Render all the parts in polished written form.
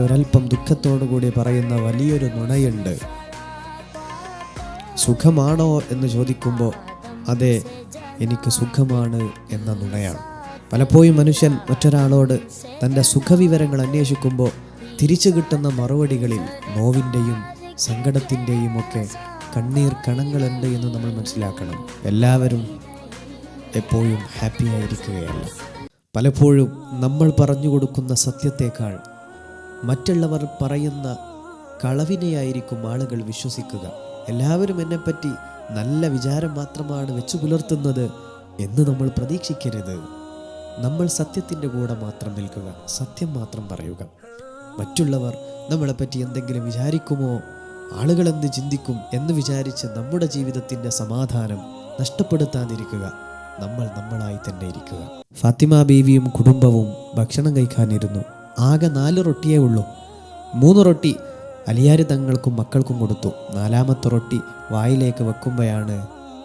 ഒരൽപ്പം ദുഃഖത്തോടുകൂടി പറയുന്ന വലിയൊരു നുണയുണ്ട്. സുഖമാണോ എന്ന് ചോദിക്കുമ്പോൾ അതെ, എനിക്ക് സുഖമാണ് എന്ന നുണയാണ്. പലപ്പോഴും മനുഷ്യൻ മറ്റൊരാളോട് തൻ്റെ സുഖവിവരങ്ങൾ അന്വേഷിക്കുമ്പോൾ തിരിച്ചു കിട്ടുന്ന മറുപടികളിൽ നോവിൻ്റെയും സങ്കടത്തിൻ്റെയും ഒക്കെ കണ്ണീർ കണങ്ങളുണ്ട് എന്ന് നമ്മൾ മനസ്സിലാക്കണം. എല്ലാവരും എപ്പോഴും ഹാപ്പി ആയിരിക്കുകയല്ല. പലപ്പോഴും നമ്മൾ പറഞ്ഞു കൊടുക്കുന്ന സത്യത്തേക്കാൾ മറ്റുള്ളവർ പറയുന്ന കളവിനെയായിരിക്കും ആളുകൾ വിശ്വസിക്കുക. എല്ലാവരും എന്നെപ്പറ്റി നല്ല വിചാരം മാത്രമാണ് വെച്ചു പുലർത്തുന്നത് എന്ന് നമ്മൾ പ്രതീക്ഷിക്കരുത്. നമ്മൾ സത്യത്തിൻ്റെ കൂടെ മാത്രം നിൽക്കുക, സത്യം മാത്രം പറയുക. മറ്റുള്ളവർ നമ്മളെപ്പറ്റി എന്തെങ്കിലും വിചാരിക്കുമോ, ആളുകൾ എന്ത് ചിന്തിക്കും എന്ന് വിചാരിച്ച് നമ്മുടെ ജീവിതത്തിൻ്റെ സമാധാനം നഷ്ടപ്പെടുത്താതിരിക്കുക. നമ്മൾ നമ്മളായി തന്നെ ഇരിക്കുക. ഫാത്തിമ ബീവിയും കുടുംബവും ഭക്ഷണം കഴിക്കാനിരുന്നു. ആകെ 4 റൊട്ടിയേ ഉള്ളൂ. 3 റൊട്ടി അലിയാർ തങ്ങൾക്കും മക്കൾക്കും കൊടുത്തു. 4ാമത്തെ റൊട്ടി വായിലേക്ക് വെക്കുമ്പോഴാണ്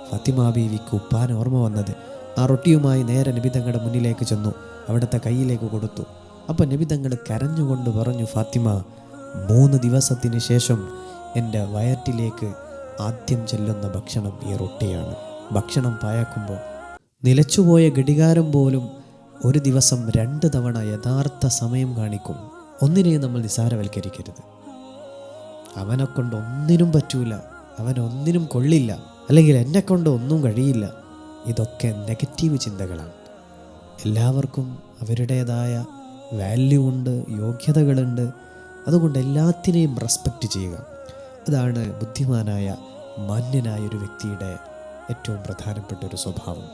ഫാത്തിമ ബീവിക്ക് ഉപ്പാൻ ഓർമ്മ വന്നത്. ആ റൊട്ടിയുമായി നേരെ നബി തങ്ങളുടെ മുന്നിലേക്ക് ചെന്നു, അവിടുത്തെ കയ്യിലേക്ക് കൊടുത്തു. അപ്പം നബി തങ്ങൾ കരഞ്ഞുകൊണ്ട് പറഞ്ഞു, ഫാത്തിമ, 3 ദിവസത്തിന് ശേഷം എൻ്റെ വയറ്റിലേക്ക് ആദ്യം ചെല്ലുന്ന ഭക്ഷണം ഈ റൊട്ടിയാണ്. ഭക്ഷണം പായാക്കുമ്പോൾ നിലച്ചുപോയ ഘടികാരം പോലും ഒരു ദിവസം 2 തവണ യഥാർത്ഥ സമയം കാണിക്കും. ഒന്നിനെയും നമ്മൾ നിസാരവൽക്കരിക്കരുത്. അവനെ കൊണ്ട് ഒന്നിനും പറ്റൂല, അവനൊന്നിനും കൊള്ളില്ല, അല്ലെങ്കിൽ എന്നെ കൊണ്ട് ഒന്നും കഴിയില്ല. ഇതൊക്കെ നെഗറ്റീവ് ചിന്തകളാണ്. എല്ലാവർക്കും അവരുടേതായ വാല്യൂ ഉണ്ട്, യോഗ്യതകളുണ്ട്. അതുകൊണ്ട് എല്ലാത്തിനെയും റെസ്പെക്റ്റ് ചെയ്യുക. അതാണ് ബുദ്ധിമാനായ മാന്യനായ ഒരു വ്യക്തിയുടെ ഏറ്റവും പ്രധാനപ്പെട്ട ഒരു സ്വഭാവം.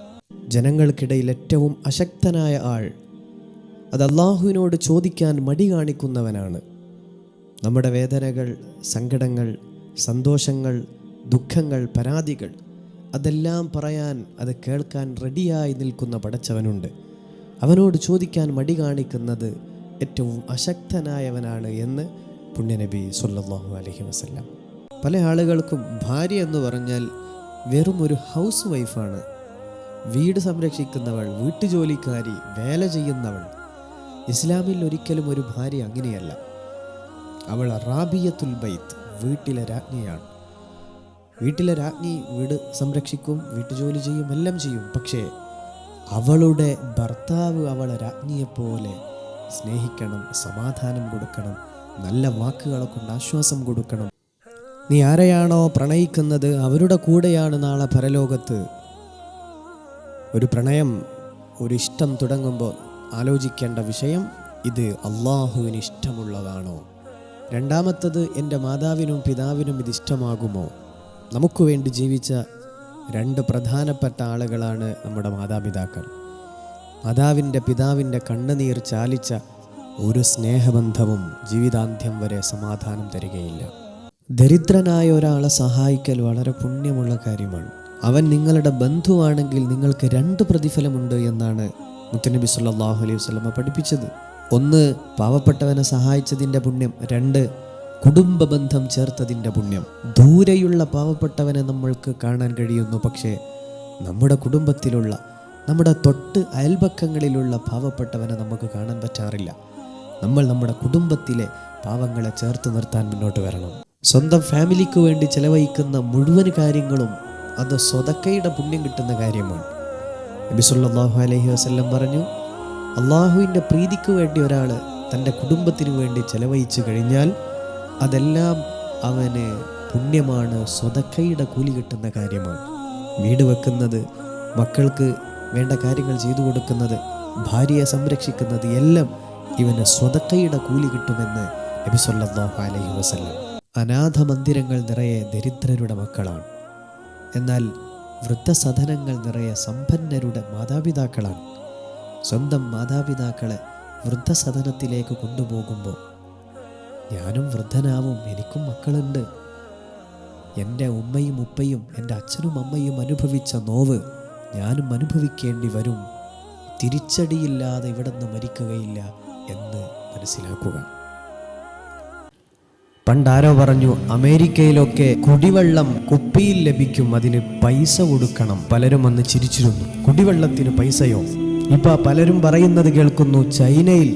ജനങ്ങൾക്കിടയിൽ ഏറ്റവും അശക്തനായ ആൾ അത് അള്ളാഹുവിനോട് ചോദിക്കാൻ മടി കാണിക്കുന്നവനാണ്. നമ്മുടെ വേദനകൾ, സങ്കടങ്ങൾ, സന്തോഷങ്ങൾ, ദുഃഖങ്ങൾ, പരാതികൾ അതെല്ലാം പറയാൻ, അത് കേൾക്കാൻ റെഡിയായി നിൽക്കുന്ന പടച്ചവനുണ്ട്. അവനോട് ചോദിക്കാൻ മടി കാണിക്കുന്നത് ഏറ്റവും അശക്തനായവനാണ് എന്ന് പുണ്യനബി സല്ലല്ലാഹു അലൈഹി വസല്ലം. പല ആളുകൾക്കും ഭാര്യ എന്ന് പറഞ്ഞാൽ വെറും ഒരു ഹൗസ് വൈഫാണ്. വീട് സംരക്ഷിക്കുന്നവൾ, വീട്ടുജോലിക്കാരി, വേല ചെയ്യുന്നവൾ. ഇസ്ലാമിൽ ഒരിക്കലും ഒരു ഭാര്യ അങ്ങനെയല്ല. അവൾ റാബിയത്തുൽ ബൈത്ത്, വീട്ടിലെ രാജ്ഞിയാണ്. വീട്ടിലെ രാജ്ഞി വീട് സംരക്ഷിക്കും, വീട്ടുജോലി ചെയ്യും, എല്ലാം ചെയ്യും. പക്ഷേ അവളുടെ ഭർത്താവ് അവളെ രാജ്ഞിയെപ്പോലെ സ്നേഹിക്കണം, സമാധാനം കൊടുക്കണം, നല്ല വാക്കുകളെ കൊണ്ട് ആശ്വാസം കൊടുക്കണം. നീ ആരെയാണോ പ്രണയിക്കുന്നത് അവരുടെ കൂടെയാണ് നാളെ പരലോകത്ത്. ഒരു പ്രണയം, ഒരു ഇഷ്ടം തുടങ്ങുമ്പോൾ ആലോചിക്കേണ്ട വിഷയം, ഇത് അള്ളാഹുവിന് ഇഷ്ടമുള്ളതാണോ? രണ്ടാമത്തത്, എൻ്റെ മാതാവിനും പിതാവിനും ഇത് ഇഷ്ടമാകുമോ? നമുക്ക് വേണ്ടി ജീവിച്ച 2 പ്രധാനപ്പെട്ട ആളുകളാണ് നമ്മുടെ മാതാപിതാക്കൾ. മാതാവിൻ്റെ പിതാവിൻ്റെ കണ്ണുനീർ ചാലിച്ച ഒരു സ്നേഹബന്ധവും ജീവിതാന്ത്യം വരെ സമാധാനം തരികയില്ല. ദരിദ്രനായ ഒരാളെ സഹായിക്കൽ വളരെ പുണ്യമുള്ള കാര്യമാണ്. അവൻ നിങ്ങളുടെ ബന്ധുവാണെങ്കിൽ നിങ്ങൾക്ക് 2 പ്രതിഫലമുണ്ട് എന്നാണ് മുത്തുനബി സല്ലല്ലാഹു അലൈഹി വസല്ലം പഠിപ്പിച്ചത്. 1, പാവപ്പെട്ടവനെ സഹായിച്ചതിൻ്റെ പുണ്യം. 2, കുടുംബ ബന്ധം ചേർത്തതിൻ്റെ പുണ്യം. ദൂരെയുള്ള പാവപ്പെട്ടവനെ നമ്മൾക്ക് കാണാൻ കഴിയുന്നു, പക്ഷേ നമ്മുടെ കുടുംബത്തിലുള്ള, നമ്മുടെ തൊട്ട് അയൽപക്കങ്ങളിലുള്ള പാവപ്പെട്ടവനെ നമുക്ക് കാണാൻ പറ്റാറില്ല. നമ്മൾ നമ്മുടെ കുടുംബത്തിലെ പാവങ്ങളെ ചേർത്ത് നിർത്താൻ മുന്നോട്ട് വരണം. സ്വന്തം ഫാമിലിക്ക് വേണ്ടി ചെലവഴിക്കുന്ന മുഴുവൻ കാര്യങ്ങളും അത് സ്വതക്കയുടെ പുണ്യം കിട്ടുന്ന കാര്യമാണ്. നബി സല്ലല്ലാഹു അലൈഹി വസല്ലം പറഞ്ഞു, അള്ളാഹുവിൻ്റെ പ്രീതിക്ക് വേണ്ടി ഒരാൾ തൻ്റെ കുടുംബത്തിന് വേണ്ടി ചെലവഴിച്ചു കഴിഞ്ഞാൽ അതെല്ലാം അവന് പുണ്യമാണ്, സ്വതക്കയുടെ കൂലി കിട്ടുന്ന കാര്യമാണ്. വീട് വെക്കുന്നത്, മക്കൾക്ക് വേണ്ട കാര്യങ്ങൾ ചെയ്തു കൊടുക്കുന്നത്, ഭാര്യയെ സംരക്ഷിക്കുന്നത്, എല്ലാം ഇവന് സ്വതക്കയുടെ കൂലി കിട്ടുമെന്ന് നബി സല്ലല്ലാഹു അലൈഹി വസല്ലം. അനാഥ മന്ദിരങ്ങൾ നിറയെ ദരിദ്രരുടെ മക്കളാണ്. എന്നാൽ വൃദ്ധസദനങ്ങൾ നിറയെ സമ്പന്നരുടെ മാതാപിതാക്കളാണ്. സ്വന്തം മാതാപിതാക്കളെ വൃദ്ധസദനത്തിലേക്ക് കൊണ്ടുപോകുമ്പോൾ ഞാനും വൃദ്ധനാവും, എനിക്കും മക്കളുണ്ട്, എൻ്റെ ഉമ്മയും ഉപ്പയും എൻ്റെ അച്ഛനും അമ്മയും അനുഭവിച്ച നോവ് ഞാനും അനുഭവിക്കേണ്ടി വരും, തിരിച്ചടിയില്ലാതെ ഇവിടെ നിന്ന് മരിക്കുകയില്ല എന്ന് മനസ്സിലാക്കുക. പണ്ടാരോ പറഞ്ഞു, അമേരിക്കയിലൊക്കെ കുടിവെള്ളം കുപ്പിയിൽ ലഭിക്കും, അതിന് പൈസ കൊടുക്കണം. പലരും അന്ന് ചിരിച്ചിരുന്നു. കുടിവെള്ളത്തിന് പൈസയോ? ഇപ്പൊ പലരും പറയുന്നത് കേൾക്കുന്നു, ചൈനയിൽ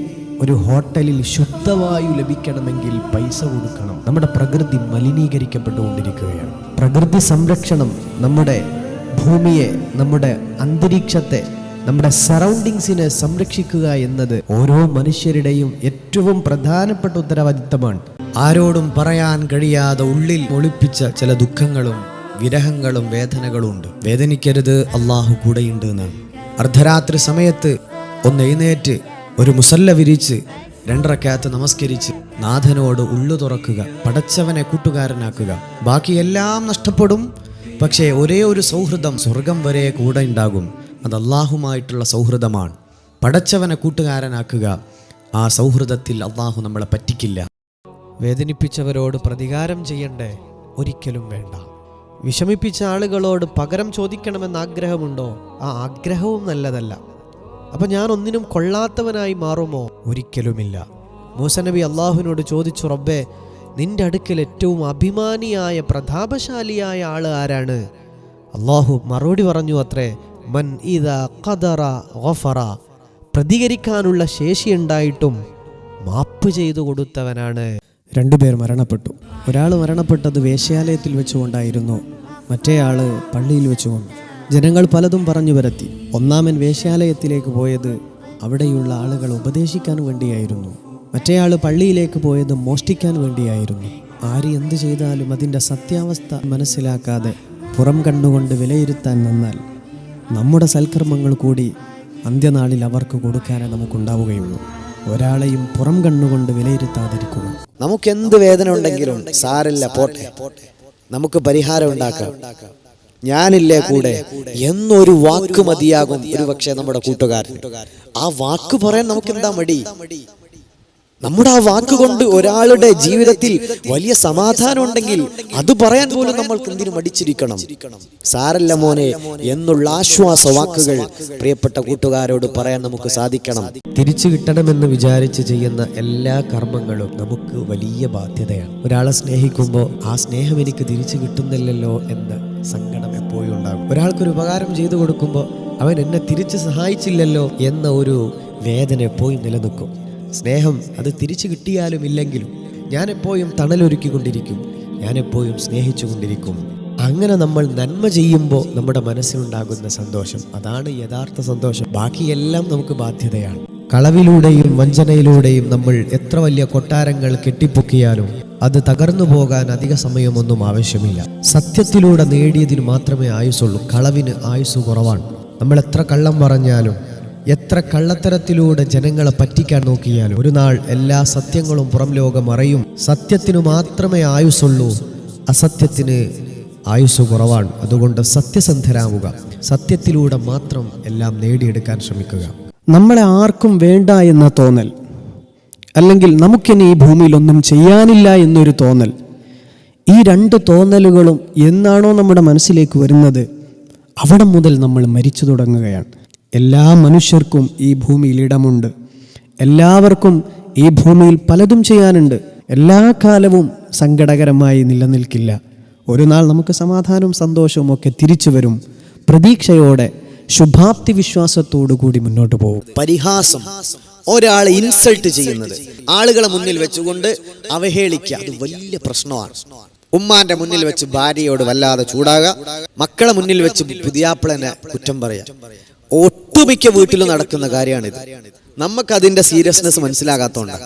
ഒരു ഹോട്ടലിൽ ശുദ്ധവായു ലഭിക്കണമെങ്കിൽ പൈസ കൊടുക്കണം. നമ്മുടെ പ്രകൃതി മലിനീകരിക്കപ്പെട്ടുകൊണ്ടിരിക്കുകയാണ്. പ്രകൃതി സംരക്ഷണം നമ്മുടെ ഭൂമിയെ, നമ്മുടെ അന്തരീക്ഷത്തെ, നമ്മുടെ സറൗണ്ടിങ്സിനെ സംരക്ഷിക്കുക എന്നത് ഓരോ മനുഷ്യരുടെയും ഏറ്റവും പ്രധാനപ്പെട്ട ഉത്തരവാദിത്തമാണ്. ആരോടും പറയാൻ കഴിയാതെ ഉള്ളിൽ ഒളിപ്പിച്ച ചില ദുഃഖങ്ങളും വിരഹങ്ങളും വേദനകളും ഉണ്ട്. വേദനിക്കരുത്, അള്ളാഹു കൂടെയുണ്ട് എന്നാണ്. അർദ്ധരാത്രി സമയത്ത് ഒന്ന് എഴുന്നേറ്റ് ഒരു മുസല്ല വിരിച്ച് 2 റക്അത്ത് നമസ്കരിച്ച് നാഥനോട് ഉള്ളു തുറക്കുക, പടച്ചവനെ കൂട്ടുകാരനാക്കുക. ബാക്കിയെല്ലാം നഷ്ടപ്പെടും, പക്ഷേ ഒരേ ഒരു സൗഹൃദം സ്വർഗം വരെ കൂടെ ഉണ്ടാകും. അത് അള്ളാഹുമായിട്ടുള്ള സൗഹൃദമാണ്. പടച്ചവനെ കൂട്ടുകാരനാക്കുക. ആ സൗഹൃദത്തിൽ അള്ളാഹു നമ്മളെ പറ്റിക്കില്ല. വേദനിപ്പിച്ചവരോട് പ്രതികാരം ചെയ്യണ്ടേ? ഒരിക്കലും വേണ്ട. വിഷമിപ്പിച്ച ആളുകളോട് പകരം ചോദിക്കണമെന്ന് ആഗ്രഹമുണ്ടോ? ആ ആഗ്രഹവും നല്ലതല്ല. അപ്പം ഞാൻ ഒന്നിനും കൊള്ളാത്തവനായി മാറുമോ? ഒരിക്കലുമില്ല. മൂസ നബി അള്ളാഹുവിനോട് ചോദിച്ചു, റബ്ബേ, നിന്റെ അടുക്കൽ ഏറ്റവും അഭിമാനിയായ പ്രതാപശാലിയായ ആൾ ആരാണ്? അള്ളാഹു മറുപടി പറഞ്ഞു അത്രേ, മൻ ഇദാ ഖദറ ഗഫറ. പ്രതികരിക്കാനുള്ള ശേഷിയുണ്ടായിട്ടും മാപ്പ് ചെയ്തു കൊടുത്തവനാണ്. 2 പേർ മരണപ്പെട്ടു. ഒരാൾ മരണപ്പെട്ടത് വേശ്യാലയത്തിൽ വെച്ചുകൊണ്ടായിരുന്നു, മറ്റേയാൾ പള്ളിയിൽ വെച്ചുകൊണ്ട്. ജനങ്ങൾ പലതും പറഞ്ഞു വരത്തി. ഒന്നാമൻ വേശ്യാലയത്തിലേക്ക് പോയത് അവിടെയുള്ള ആളുകൾ ഉപദേശിക്കാൻ വേണ്ടിയായിരുന്നു. മറ്റേയാൾ പള്ളിയിലേക്ക് പോയത് മോഷ്ടിക്കാൻ വേണ്ടിയായിരുന്നു. ആര് എന്ത് ചെയ്താലും അതിൻ്റെ സത്യാവസ്ഥ മനസ്സിലാക്കാതെ പുറം കണ്ണുകൊണ്ട് വിലയിരുത്താൻ നിന്നാൽ നമ്മുടെ സൽക്കർമ്മങ്ങൾ കൂടി അന്ത്യനാളിൽ അവർക്ക് കൊടുക്കാനേ നമുക്കുണ്ടാവുകയുള്ളൂ. ഒരാളെയും പുറം കണ്ണുകൊണ്ട് വിലയിരുത്താതിരിക്കുക. നമുക്കെന്ത് വേദന ഉണ്ടെങ്കിലും സാരല്ല, പോട്ടെ, നമുക്ക് പരിഹാരം ഉണ്ടാക്കാം, ഞാനില്ലേ കൂടെ എന്നൊരു വാക്ക് മതിയാകും ഒരുപക്ഷെ നമ്മുടെ കൂട്ടുകാരൻ. ആ വാക്ക് പറയാൻ നമുക്ക് എന്താ മടി? നമ്മുടെ ആ വാക്ക് കൊണ്ട് ഒരാളുടെ ജീവിതത്തിൽ വലിയ സമാധാനം ഉണ്ടെങ്കിൽ അത് പറയാൻ പോലും നമ്മൾക്ക് എന്തിനു മടിച്ചിരിക്കണം? സാരല്ല മോനെ എന്നുള്ള ആശ്വാസ വാക്കുകൾ പ്രിയപ്പെട്ട കൂട്ടുകാരോട് പറയാൻ നമുക്ക് സാധിക്കണം. തിരിച്ചു കിട്ടണമെന്ന് വിചാരിച്ച് ചെയ്യുന്ന എല്ലാ കർമ്മങ്ങളും നമുക്ക് വലിയ ബാധ്യതയാണ്. ഒരാളെ സ്നേഹിക്കുമ്പോൾ ആ സ്നേഹം എനിക്ക് തിരിച്ചു കിട്ടുന്നില്ലല്ലോ എന്ന സങ്കടം എപ്പോഴും ഉണ്ടാകും. ഒരാൾക്കൊരു ഉപകാരം ചെയ്തു കൊടുക്കുമ്പോൾ അവൻ എന്നെ തിരിച്ച് സഹായിച്ചില്ലല്ലോ എന്ന ഒരു വേദന എപ്പോഴും നിലനിൽക്കും. സ്നേഹം അത് തിരിച്ചു കിട്ടിയാലും ഇല്ലെങ്കിലും ഞാൻ എപ്പോഴും തണലൊരുക്കിക്കൊണ്ടിരിക്കും, ഞാൻ എപ്പോഴും സ്നേഹിച്ചു കൊണ്ടിരിക്കും. അങ്ങനെ നമ്മൾ നന്മ ചെയ്യുമ്പോൾ നമ്മുടെ മനസ്സിലുണ്ടാകുന്ന സന്തോഷം, അതാണ് യഥാർത്ഥ സന്തോഷം. ബാക്കിയെല്ലാം നമുക്ക് ബാധ്യതയാണ്. കളവിലൂടെയും വഞ്ചനയിലൂടെയും നമ്മൾ എത്ര വലിയ കൊട്ടാരങ്ങൾ കെട്ടിപ്പൊക്കിയാലും അത് തകർന്നു പോകാൻ അധിക സമയമൊന്നും ആവശ്യമില്ല. സത്യത്തിലൂടെ നേടിയതിന് മാത്രമേ ആയുസുള്ളൂ. കളവിന് ആയുസ് കുറവാണ്. നമ്മൾ എത്ര കള്ളം പറഞ്ഞാലും എത്ര കള്ളത്തരത്തിലൂടെ ജനങ്ങളെ പറ്റിക്കാൻ നോക്കിയാലും ഒരു നാൾ എല്ലാ സത്യങ്ങളും പുറം ലോകം അറിയും. സത്യത്തിനു മാത്രമേ ആയുസുള്ളൂ, അസത്യത്തിന് ആയുസ് കുറവാണ്. അതുകൊണ്ട് സത്യസന്ധരാവുക, സത്യത്തിലൂടെ മാത്രം എല്ലാം നേടിയെടുക്കാൻ ശ്രമിക്കുക. നമ്മളെ ആർക്കും വേണ്ട എന്ന തോന്നൽ, അല്ലെങ്കിൽ നമുക്കിനി ഈ ഭൂമിയിൽ ഒന്നും ചെയ്യാനില്ല എന്നൊരു തോന്നൽ, ഈ 2 തോന്നലുകളും എന്നാണോ നമ്മുടെ മനസ്സിലേക്ക് വരുന്നത് അവിടെ മുതൽ നമ്മൾ മരിച്ചു തുടങ്ങുകയാണ്. എല്ലാ മനുഷ്യർക്കും ഈ ഭൂമിയിൽ ഇടമുണ്ട്. എല്ലാവർക്കും ഈ ഭൂമിയിൽ പലതും ചെയ്യാനുണ്ട്. എല്ലാ കാലവും സങ്കടകരമായി നിലനിൽക്കില്ല. ഒരു നാൾ നമുക്ക് സമാധാനവും സന്തോഷവും ഒക്കെ തിരിച്ചു വരും. പ്രതീക്ഷയോടെ ശുഭാപ്തി വിശ്വാസത്തോടു കൂടി മുന്നോട്ട് പോകും. പരിഹാസം, ഒരാളെ ഇൻസൾട്ട് ചെയ്യുന്നത്, ആളുകളെ മുന്നിൽ വെച്ചുകൊണ്ട് അവഹേളിക്കുക, അത് വലിയ പ്രശ്നമാണ്. ഉമ്മാന്റെ മുന്നിൽ വെച്ച് ഭാര്യയോട് വല്ലാതെ ചൂടാകുക, മക്കളെ മുന്നിൽ വെച്ച് പുതിയാപ്പിളനെ കുറ്റം പറയാ, ഒട്ടുമിക്ക വീട്ടിലും നടക്കുന്ന കാര്യമാണിത്. നമുക്കതിന്റെ സീരിയസ്നെസ് മനസ്സിലാകാത്തോണ്ടാണ്.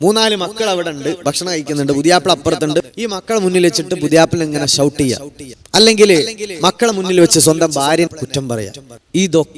3-4 മക്കൾ അവിടെ ഉണ്ട്, ഭക്ഷണം കഴിക്കുന്നുണ്ട്, പുതിയാപ്പിള അപ്പുറത്തുണ്ട്. ഈ മക്കളെ മുന്നിൽ വെച്ചിട്ട് പുതിയാപ്പിള ഇങ്ങനെ ഷൗട്ട് ചെയ്യുക, അല്ലെങ്കിൽ മക്കളെ മുന്നിൽ വെച്ച് സ്വന്തം ഭാര്യ കുറ്റം പറയാ. ഇതൊക്കെ